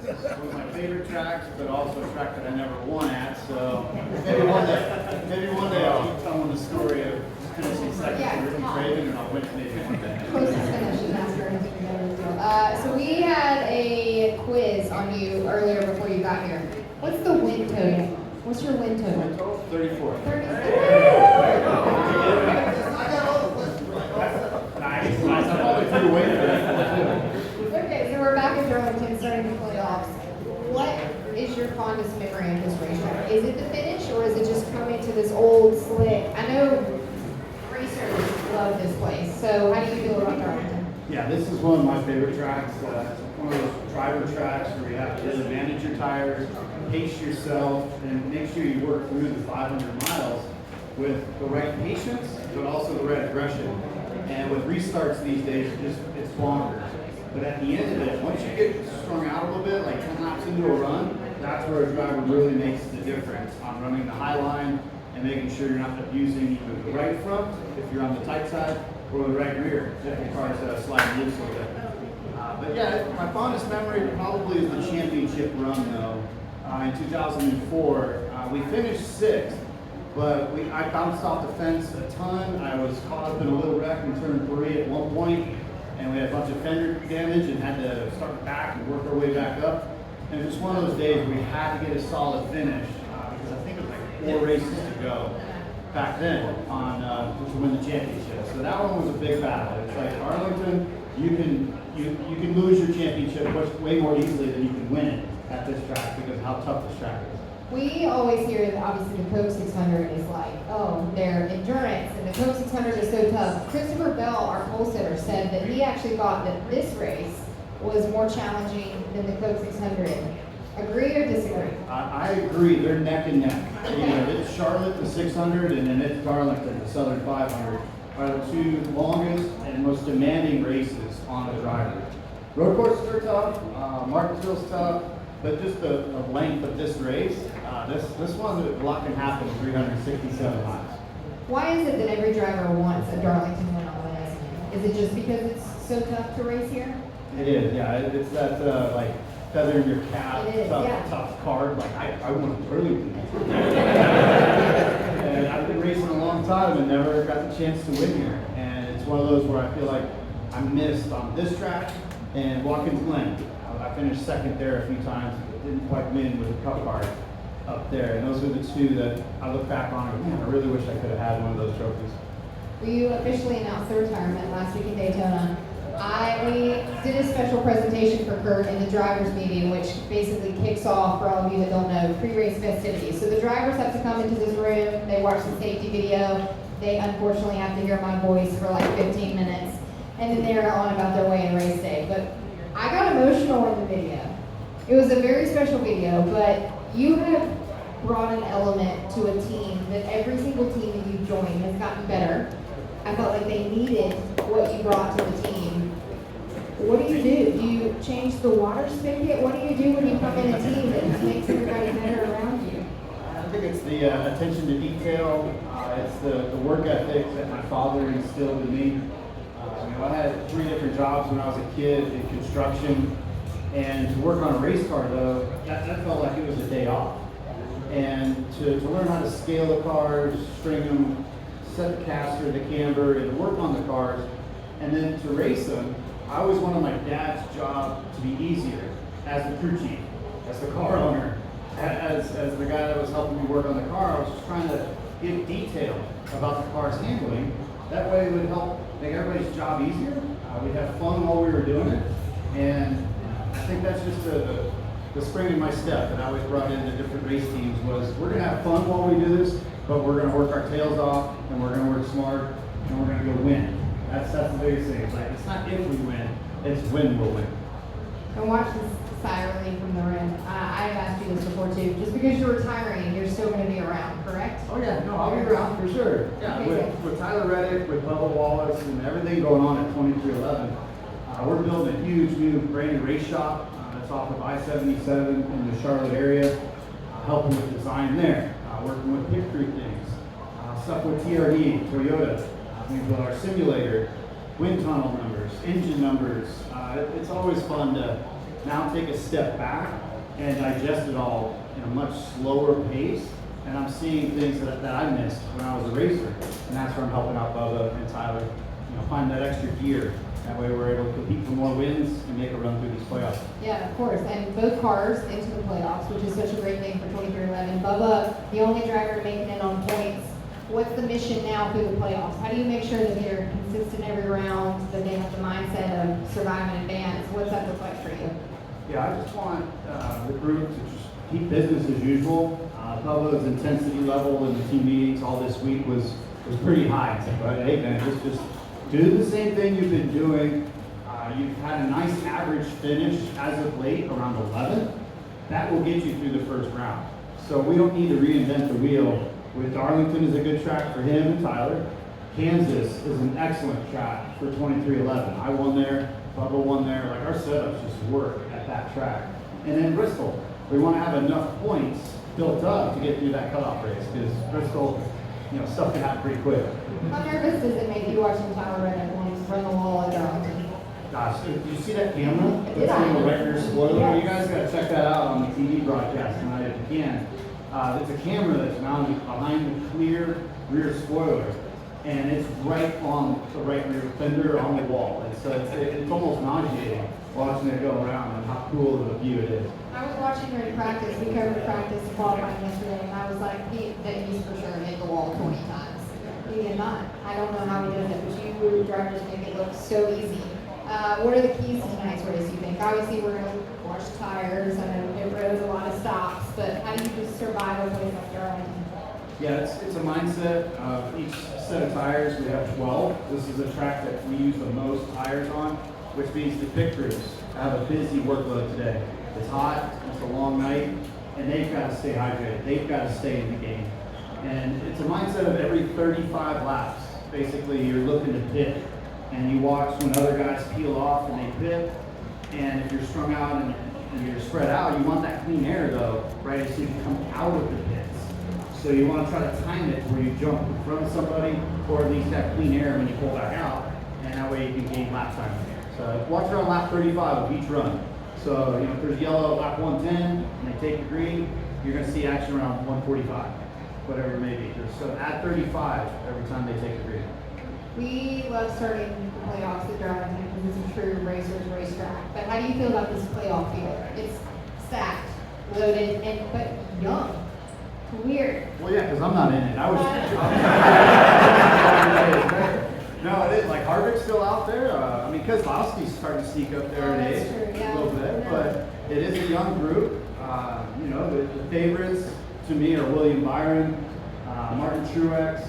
This is one of my favorite tracks, but also a track that I never won at. So maybe one day I'll keep telling the story of finishing second to Ruby Craven, and I'll win maybe one day. Closest finish is after. So we had a quiz on you earlier before you got here. What's the win total? What's your win total? 34. 34. Okay, so we're back at Darlington, starting the playoffs. What is your fondest memory of this racetrack? Is it the finish, or is it just coming to this old slick? I know racers love this place. So how do you feel about Darlington? Yeah, this is one of my favorite tracks. It's one of those driver tracks where you have to really manage your tires, pace yourself, and make sure you work through the 500 miles with the right patience, but also the right aggression. And with restarts these days, it's bonkers. But at the end of it, once you get strung out a little bit, like 10 laps into a run, that's where a driver really makes the difference on running the high line and making sure you're not abusing either the right front, if you're on the tight side, or the right rear, if your car's sliding loose a little bit. But yeah, my fondest memory probably is the championship run, though. In 2004, we finished 6th. But I bounced off the fence a ton. I was caught up in a little wreck in turn 3 at one point, and we had a bunch of fender damage and had to start back and work our way back up. And it was one of those days where we had to get a solid finish because I think it was like 4 races to go back then on to win the championship. So that one was a big battle. It's like Arlington, you can lose your championship way more easily than you can win it at this track because of how tough this track is. We always hear that obviously the Coke 600 is like, oh, their endurance, and the Coke 600 is so tough. Christopher Bell, our pole sitter, said that he actually thought that this race was more challenging than the Coke 600. Agree or disagree? I agree. They're neck and neck. You know, it's Charlotte, the 600, and then it's Darlington, the Southern 500, are the 2 longest and most demanding races on the driver. Road courses are tough. Martinsville's tough. But just the length of this race, this one, a lot can happen in 367 miles. Why is it that every driver wants a Darlington win on this? Is it just because it's so tough to race here? It is, yeah. It's that like feather in your cap, yeah. tough card. Like I want to Burlington. And I've been racing a long time and never got the chance to win here. And it's one of those where I feel like I missed on this track and Watkins Glen. I finished 2nd there a few times, but didn't quite win with the cup card up there. And those are the 2 that I look back on and go, man, I really wish I could have had one of those trophies. Well, you officially announced the retirement last week in Daytona. We did a special presentation for Kurt in the drivers meeting, which basically kicks off, for all of you that don't know, pre-race festivities. So the drivers have to come into this room, they watch the safety video, they unfortunately have to hear my voice for like 15 minutes, and then they're on about their way in race day. But I got emotional in the video. It was a very special video, but you have brought an element to a team that every single team that you've joined has gotten better. I felt like they needed what you brought to the team. What do? Do you change the water spigot? What do you do when you come in a team that makes everybody better around you? I think it's the attention to detail. It's the work ethic that my father instilled in me. I had 3 different jobs when I was a kid in construction, and to work on a race car, though, that felt like it was a day off. And to learn how to scale the cars, string them, set the caster, the camber, and work on the cars, and then to race them, I always wanted my dad's job to be easier as the crew chief, as the car owner, as the guy that was helping me work on the car. I was just trying to give detail about the car's handling. That way it would help make everybody's job easier. We'd have fun while we were doing it. And I think that's just the spring in my step that I always brought into different race teams was we're going to have fun while we do this, but we're going to work our tails off, and we're going to work smart, and we're going to go win. That's the biggest thing. It's like, it's not if we win, it's when we'll win. And watch this sigh relief from the rim. I've asked you this before too. Just because you're retiring, you're still going to be around, correct? Oh yeah, no, I'll be around for sure. Yeah, with Tyler Reddick, with Bubba Wallace, and everything going on at 2311, we're building a huge new brand new race shop that's off of I-77 in the Charlotte area, helping with design there, working with pit crew things, stuff with TRD, Toyota, things with our simulator, wind tunnel numbers, engine numbers. It's always fun to now take a step back and digest it all in a much slower pace. And I'm seeing things that I missed when I was a racer. And that's where I'm helping out Bubba and Tyler, find that extra gear. That way we're able to compete for more wins and make a run through these playoffs. Yeah, of course. And both cars into the playoffs, which is such a great thing for 2311. Bubba, the only driver making it on points. What's the mission now through the playoffs? How do you make sure that they're consistent every round, that they have the mindset of survive and advance? What's that look like for you? Yeah, I just want the group to just keep business as usual. Bubba's intensity level in the team meetings all this week was pretty high. It's like, right, hey man, just do the same thing you've been doing. You've had a nice average finish as of late, around 11th. That will get you through the first round. So we don't need to reinvent the wheel. With Darlington is a good track for him and Tyler. Kansas is an excellent track for 2311. I won there, Bubba won there. Like, our setups just work at that track. And then Bristol, we want to have enough points built up to get through that cutoff race, because Bristol, stuff can happen pretty quick. How nervous does it make you watching Tyler run the wall at Darlington? Gosh, did you see that camera? That's on the record spoiler. Yes. You guys got to check that out on the TV broadcast tonight if you can. It's a camera that's mounted behind the clear rear spoiler, and it's right on the right rear fender on the wall. And so it's almost nauseating watching it go around and how cool of a view it is. I was watching during practice. We covered practice and qualifying yesterday, and I was like, he's for sure hit the wall 20 times. He did not. I don't know how he did it, but you drivers make it look so easy. What are the keys to tonight's race, you think? Obviously, we're going to wash tires. I know it rode a lot of stops, but how do you just survive a place like Darlington? Yeah, it's a mindset of each set of tires. We have 12. This is a track that we use the most tires on, which means the pit crews have a busy workload today. It's hot, it's a long night, and they've got to stay hydrated. They've got to stay in the game. And it's a mindset of every 35 laps. Basically, you're looking to pit, and you watch when other guys peel off and they pit. And if you're strung out and you're spread out, you want that clean air though, right, as soon as you come out of the pits. So you want to try to time it where you jump in front of somebody, or at least have clean air when you pull back out, and that way you can gain lap time. So watch around lap 35 of each run. So if there's yellow at lap 110 and they take the green, you're going to see action around 145, whatever it may be. So add 35 every time they take the green. We love starting the playoffs at Darlington because it's a true racer's racetrack. But how do you feel about this playoff field? It's stacked, loaded, but young. Weird. Well, yeah, because I'm not in it. I was. No, it is. Like, Harvick's still out there. Kozlowski's starting to sneak up there in age a little bit, but it is a young group. The favorites to me are William Byron, Martin Truex,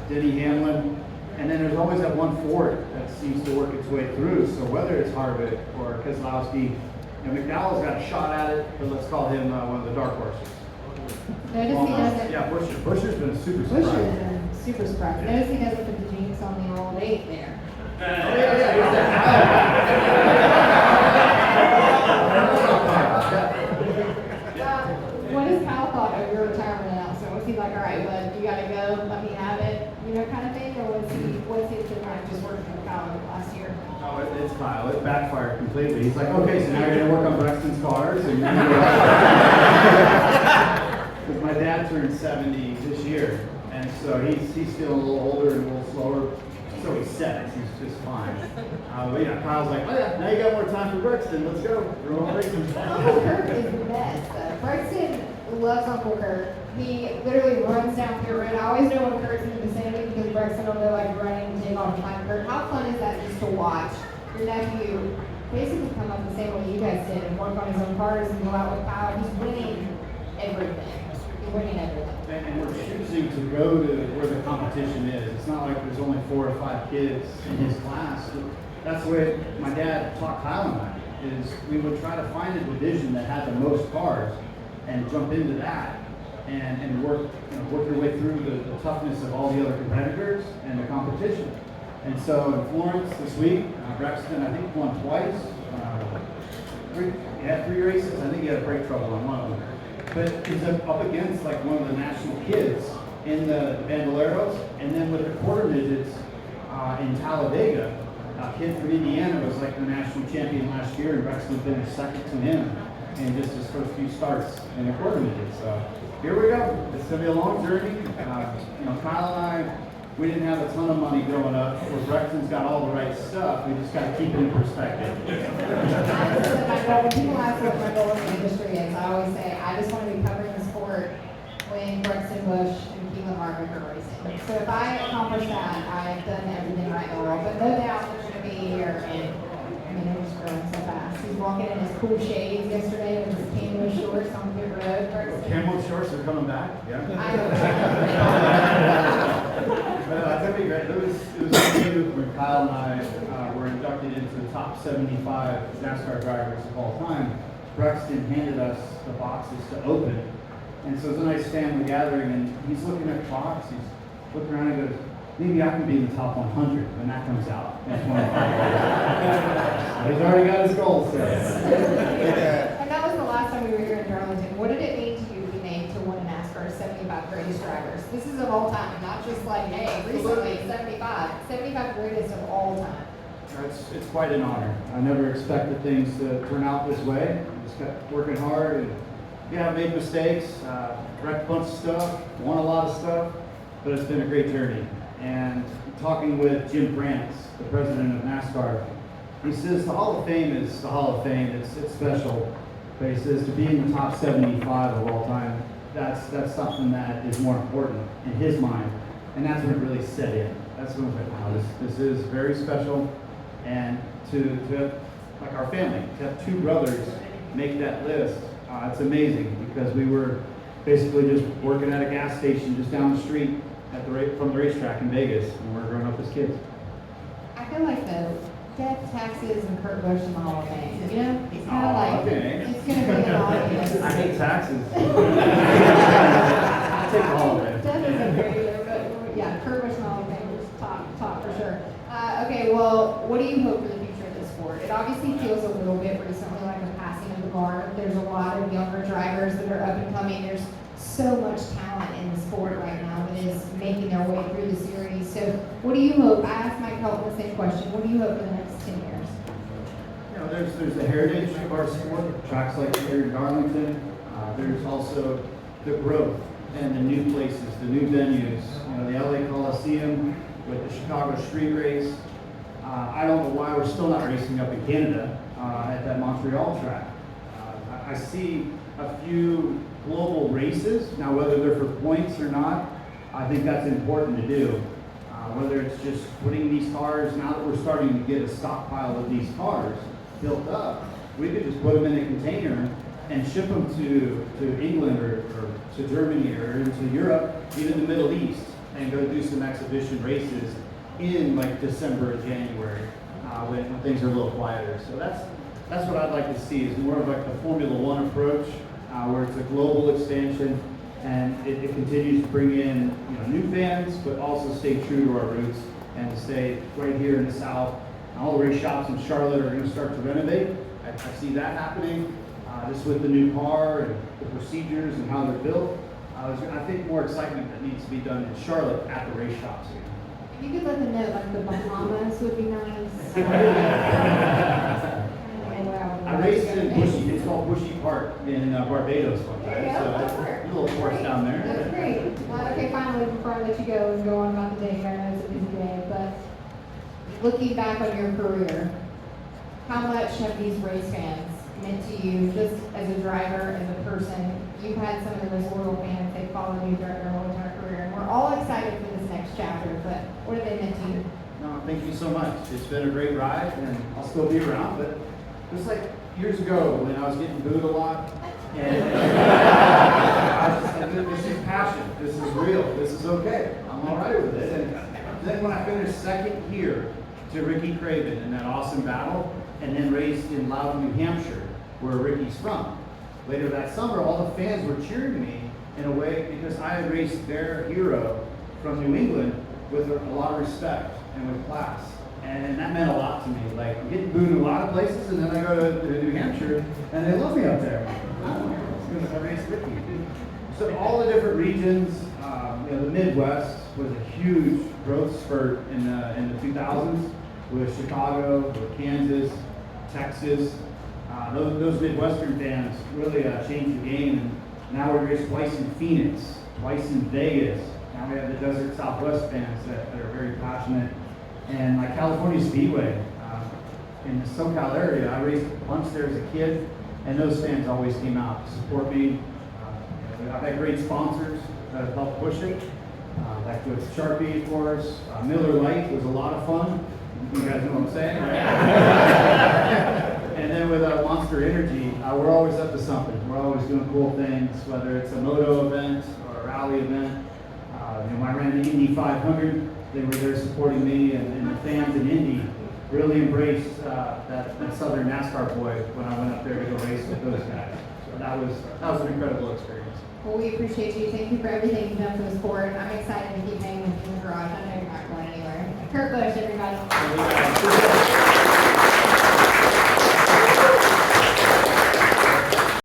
Denny Hamlin. And then there's always that one Ford that seems to work its way through. So whether it's Harvick or Keselowski, McDowell's got a shot at it, but let's call him one of the dark horses. Notice he doesn't. Yeah, Buscher's been super Buscher's surprised. been super surprised. Notice he doesn't put the jinx on the old 8 there. What has Kyle thought of your retirement announcement? Was he like, all right, bud, you gotta go, let me have it, kind of thing? Or what's he kind of just working with Kyle last year? Oh, it's Kyle. It backfired completely. He's like, okay, so now you're gonna work on Braxton's cars, and because my dad turned 70 this year, and so he's still a little older and a little slower. So he says he's just fine. But yeah, Kyle's like, oh yeah, now you got more time for Braxton. Let's go. We're all racing. Uncle Kurt is the best. Braxton loves Uncle Kurt. He literally runs down pure road. I always know when Kurt's in the vicinity because Braxton will go like running and take off behind Kurt. How fun is that just to watch your nephew basically come up the same way you guys did and work on his own cars and go out with Kyle? He's winning everything. He's winning everything. And we're choosing to go to where the competition is. It's not like there's only 4 or 5 kids in his class. That's the way my dad taught Kyle and I, is we would try to find a division that had the most cars and jump into that and work your way through the toughness of all the other competitors and the competition. And so in Florence this week, Braxton, I think, won twice. He had 3 races. I think he had brake trouble on one of them. But he's up against like one of the national kids in the Bandoleros, and then with the quarter midgets in Talladega, A kid from Indiana was like the national champion last year, and Brexton finished second to him in just his first few starts in the quarter meet. So here we go. It's going to be a long journey. Kyle and I, we didn't have a ton of money growing up. Where Brexton's got all the right stuff. We just got to keep it in perspective. When people ask what my goal in the industry is, I always say I just want to be covering the sport when Kurt Busch and Keelan Harvick are racing. So if I accomplish that, I've done everything right in the world. But no doubt they're going to be here, and they're just growing so fast. He's walking in his cool shades yesterday with his camo shorts on pit road. Camo shorts are coming back. Yeah. I don't know. It's gonna be great. It was new when Kyle and I were inducted into the top 75 NASCAR drivers of all time. Brexton handed us the boxes to open. And so it's a nice family gathering, and he's looking at the box, he's looking around and goes, maybe I can be in the top 100 when that comes out in 25 years. He's already got his goals set. And that was the last time we were here in Darlington. What did it mean to you to be named to one of NASCAR's 75 greatest drivers? This is of all time, not just like, hey, recently 75. 75 greatest of all time. It's quite an honor. I never expected things to turn out this way. I just kept working hard, and yeah, I made mistakes, wrecked a bunch of stuff, won a lot of stuff, but it's been a great journey. And talking with Jim France, the president of NASCAR, he says the Hall of Fame is the Hall of Fame. It's special, but he says to be in the top 75 of all time, that's something that is more important in his mind, and that's when it really set in. That's when it was like, wow, this is very special. And to have, like our family, to have two brothers make that list, it's amazing, because we were basically just working at a gas station just down the street from the racetrack in Vegas when we were growing up as kids. I feel like the death, taxes, and Kurt Busch in the Hall of Fame. You know, it's kind of like okay. It's going to be an all of it. I hate taxes. I take all of it. Death isn't very there, but yeah, Kurt Busch in the Hall of Fame is top for sure. Okay, well, what do you hope for the future of this sport? It obviously feels a little bit recently like a passing of the bar. There's a lot of younger drivers that are up and coming. There's so much talent in the sport right now that is making their way through the series. So what do you hope? I asked Mike Helton the same question. What do you hope for the next 10 years? There's the heritage of our sport, tracks like here in Darlington. There's also the growth and the new places, the new venues. The LA Coliseum with the Chicago Street Race. I don't know why we're still not racing up in Canada at that Montreal track. I see a few global races. Now, whether they're for points or not, I think that's important to do. Whether it's just putting these cars, now that we're starting to get a stockpile of these cars built up, we could just put them in a container and ship them to England or to Germany or into Europe, even the Middle East, and go do some exhibition races in like December or January when things are a little quieter. So that's what I'd like to see, is more of like the Formula One approach, where it's a global expansion and it continues to bring in new fans, but also stay true to our roots and to stay right here in the South. All the race shops in Charlotte are going to start to renovate. I see that happening, just with the new car and the procedures and how they're built. I think more excitement that needs to be done in Charlotte at the race shops here. You could let them know, like the Bahamas would be nice. I raced in Bushy. It's called Bushy Park in Barbados one time. So that's a little course down there. That's great. Okay, finally, before I let you go and go on about the day, I know it's a busy day, but looking back on your career, how much have these race fans meant to you, just as a driver, as a person? You've had some of the most loyal fans. They've followed you throughout your whole entire career, and we're all excited for this next chapter, but what have they meant to you? No, thank you so much. It's been a great ride, and I'll still be around, but just like years ago when I was getting booed a lot, and I was just like, this is passion, this is real, this is okay, I'm all right with it. And then when I finished second here to Ricky Craven in that awesome battle, and then raced in Loudon, New Hampshire, where Ricky's from. Later that summer, all the fans were cheering me in a way because I had raced their hero from New England with a lot of respect and with class. And that meant a lot to me. Like, I'm getting booed in a lot of places, and then I go to New Hampshire, and they love me up there. Because I raced Ricky. So all the different regions, the Midwest was a huge growth spurt in the 2000s. with Chicago, with Kansas, Texas. Those Midwestern fans really changed the game, and now we race twice in Phoenix, twice in Vegas. Now we have the Desert Southwest fans that are very passionate, and like California Speedway in the SoCal area. I raced a bunch there as a kid, and those fans always came out to support me. I've had great sponsors that have helped push it. Like with Sharpie, of course. Miller Lite was a lot of fun. You guys know what I'm saying, right? And then with Monster Energy, we're always up to something. We're always doing cool things, whether it's a moto event or a rally event. When I ran the Indy 500, they were there supporting me, and the fans in Indy really embraced that Southern NASCAR boy when I went up there to go race with those guys. So that was an incredible experience. Well, we appreciate you. Thank you for everything you've done for the sport. I'm excited to keep hanging with you in the garage. I know you're not going anywhere. Kurt Busch, everybody.